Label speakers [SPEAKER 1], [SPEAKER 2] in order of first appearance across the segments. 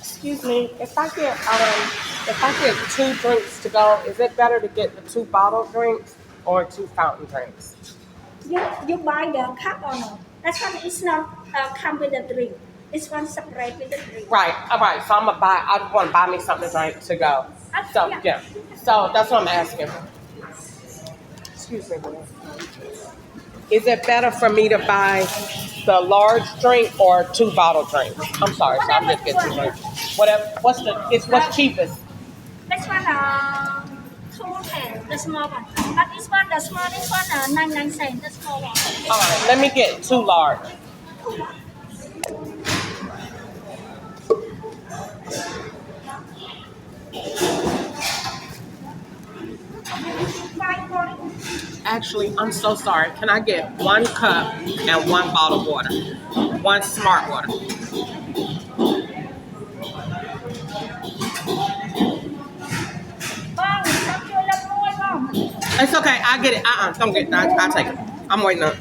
[SPEAKER 1] Excuse me, if I get two drinks to go, is it better to get the two bottle drinks or two fountain drinks?
[SPEAKER 2] You buy the cup or no? That's one is not come with a drink. It's one separate with a drink.
[SPEAKER 1] Right, all right. So I just want to buy me something to drink to go. So
[SPEAKER 2] Yeah.
[SPEAKER 1] yeah, so that's what I'm asking. Excuse me, ma'am. Is it better for me to buy the large drink or two bottle drinks? I'm sorry, so I'm just getting two drinks. Whatever. What's cheapest?
[SPEAKER 2] This one 210, the small one. But this one, the smallest one 99 cents, the small one.
[SPEAKER 1] All right, let me get two large. Actually, I'm so sorry. Can I get one cup and one bottle of water? One smart water. It's okay. I get it. Don't get it. I'll take it. I'm waiting up.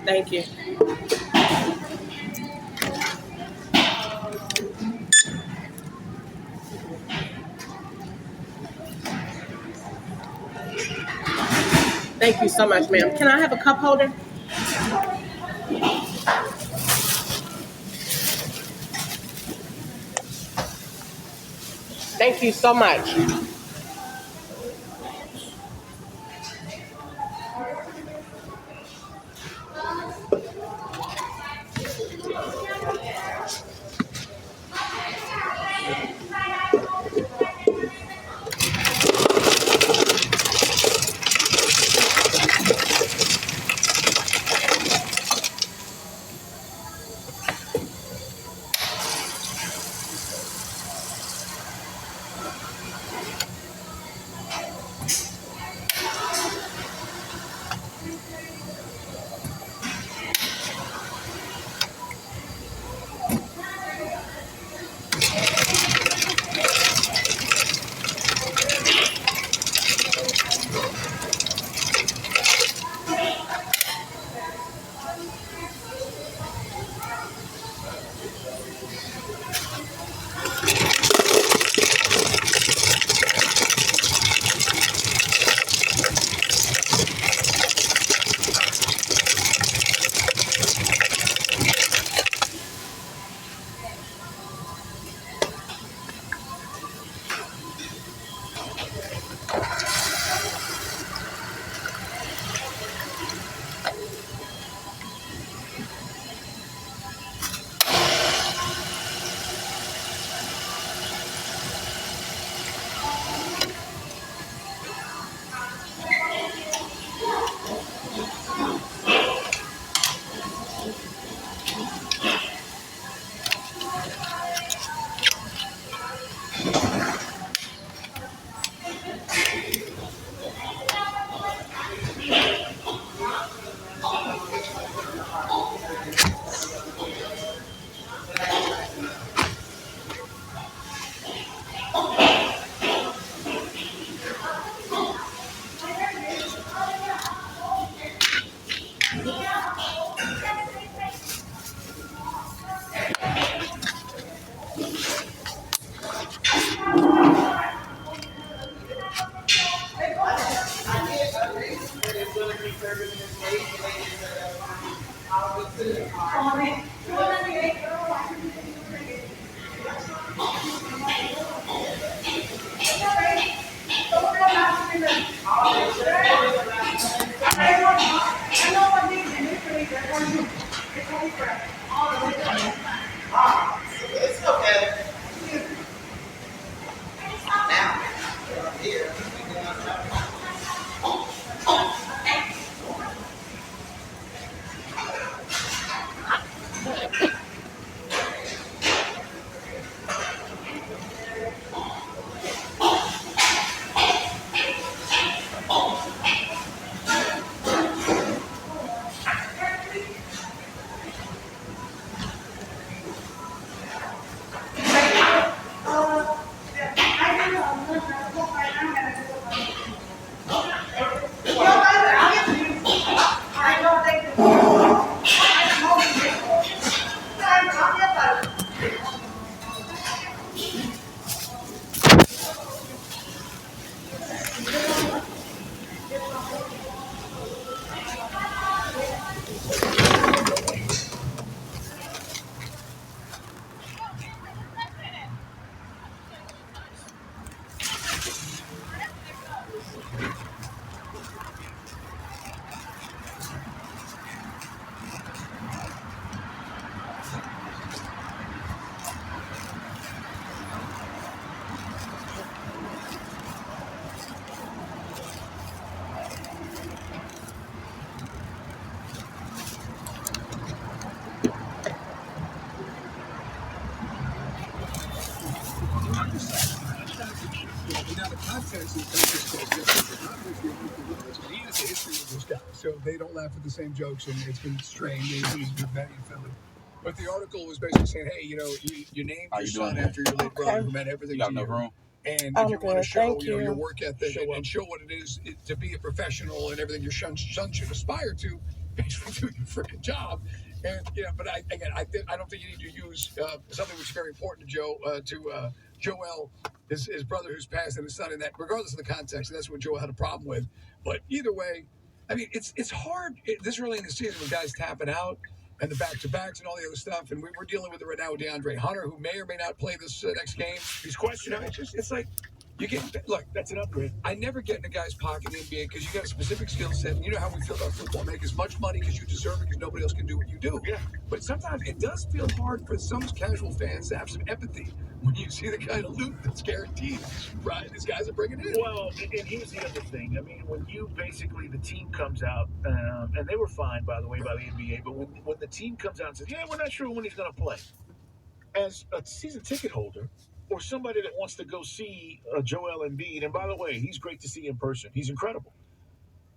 [SPEAKER 1] Thank you. Thank you so much, ma'am. Can I have a cup holder? Thank you so much.
[SPEAKER 3] And now the context is he has a history with this guy, so they don't laugh at the same jokes, and it's been strange. He's been very offended. But the article was basically saying, hey, you named your son after your late brother who meant everything to you. And if you want to show, your work ethic and show what it is to be a professional and everything your son should aspire to, basically do your freaking job. And but I don't think you need to use something which is very important to Joel, his brother who's passed, and his son in that, regardless of the context. And that's what Joel had a problem with. But either way, I mean, it's hard this early in the season when guys tapping out and the back-to-backs and all the other stuff. And we're dealing with it right now with DeAndre Hunter, who may or may not play this next game. He's questionable. It's like, look, that's an upgrade. I never get in a guy's pocket in the NBA because you got a specific skill set. And you know how we feel about football. Make as much money as you deserve it because nobody else can do what you do. Yeah. But sometimes it does feel hard for some casual fans to have some empathy when you see the kind of loot that's guaranteed. Right, these guys are bringing in.
[SPEAKER 4] Well, and here's the other thing. I mean, when you basically, the team comes out, and they were fined, by the way, by the NBA, but when the team comes out and says, yeah, we're not sure when he's going to play, as a season ticket holder, or somebody that wants to go see Joel Embiid, and by the way, he's great to see in person. He's incredible.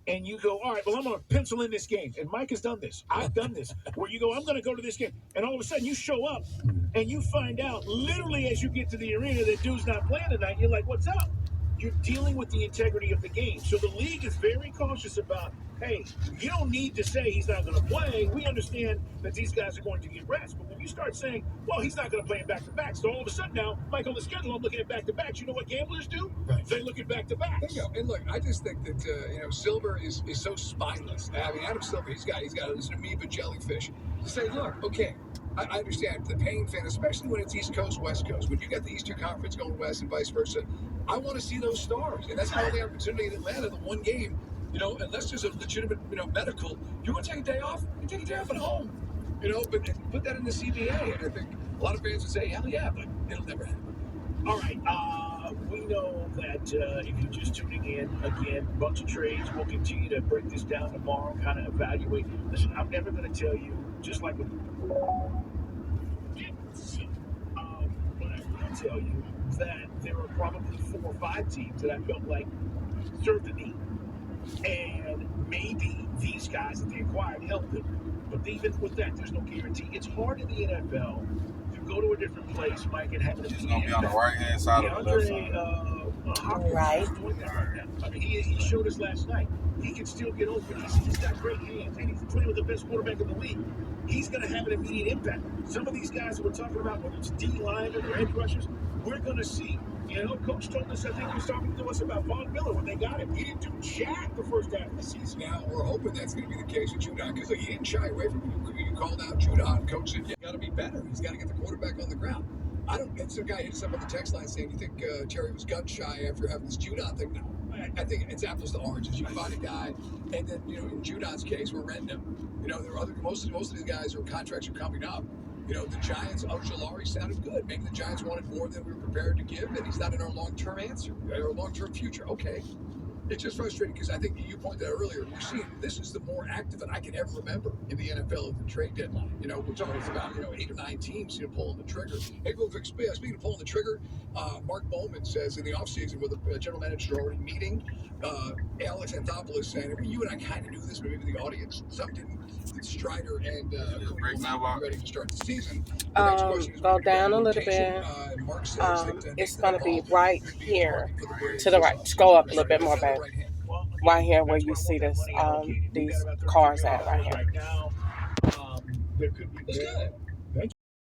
[SPEAKER 4] And you go, all right, well, I'm going to pencil in this game. And Mike has done this. I've done this. Where you go, I'm going to go to this game. And all of a sudden you show up and you find out literally as you get to the arena that dude's not playing tonight. You're like, what's up? You're dealing with the integrity of the game. So the league is very cautious about, hey, you don't need to say he's not going to play. We understand that these guys are going to get rest. But when you start saying, well, he's not going to play in back-to-back. So all of a sudden now, Mike, on the schedule, I'm looking at back-to-backs. You know what gamblers do? Right. They look at back-to-backs.
[SPEAKER 3] There you go. And look, I just think that, Silver is so spineless. I mean, Adam Silver, he's got this amoeba jellyfish. To say, look, okay, I understand the pain fan, especially when it's East Coast, West Coast. When you got the Eastern Conference going west and vice versa, I want to see those stars. And that's my only opportunity in Atlanta, the one game. Unless there's a legitimate, medical, you want to take a day off? You take a day off at home. But put that in the CBA. And I think a lot of fans would say, hell yeah, but it'll never happen.
[SPEAKER 4] All right. We know that if you're just tuning in, again, a bunch of trades. We'll continue to break this down tomorrow, kind of evaluate. Listen, I'm never going to tell you, just like with but I will tell you that there are probably 4 or 5 teams that I felt like served the need. And maybe these guys that they acquired helped them. But even with that, there's no guarantee. It's hard in the NFL to go to a different place, Mike, and have it.
[SPEAKER 5] It's going to be on the right-hand side of the left side.
[SPEAKER 4] Hopkins is doing that right now. I mean, he showed us last night. He can still get open. He's got great hands, and he's playing with the best quarterback in the league. He's going to have an immediate impact. Some of these guys that we're talking about, whether it's D linemen or edge rushers, we're going to see. Coach told us, I think he was talking to us about Von Miller when they got him. He didn't do jack the first half of the season.
[SPEAKER 3] Now, we're hoping that's going to be the case with Judon, because he didn't shy away from it. You called out Judon. Coach said, you got to be better. He's got to get the quarterback on the ground. And some guy hit us up on the text line saying, you think Terry was gun shy after having this Judon thing? No. I think it's apples to oranges. You find a guy, and then, in Judon's case, we're renting him. There are most of these guys, their contracts are coming up. The Giants, Ojulari sounded good. Maybe the Giants wanted more than we were prepared to give, and he's not in our long-term answer, our long-term future. Okay. It's just frustrating because I think you pointed out earlier, we're seeing this is the more active than I can ever remember in the NFL of the trade deadline. We're talking about, 8 or 9 teams, pulling the trigger. Hey, speaking of pulling the trigger, Mark Bowman says in the offseason with the general manager already meeting, Alex Anthopoulos saying, you and I kind of knew this, but maybe the audience, some didn't. Strider and ready to start the season.
[SPEAKER 1] Go down a little bit. It's going to be right here to the right. Just go up a little bit more, babe. Right here where you see this, these cars at right here.
[SPEAKER 4] There could be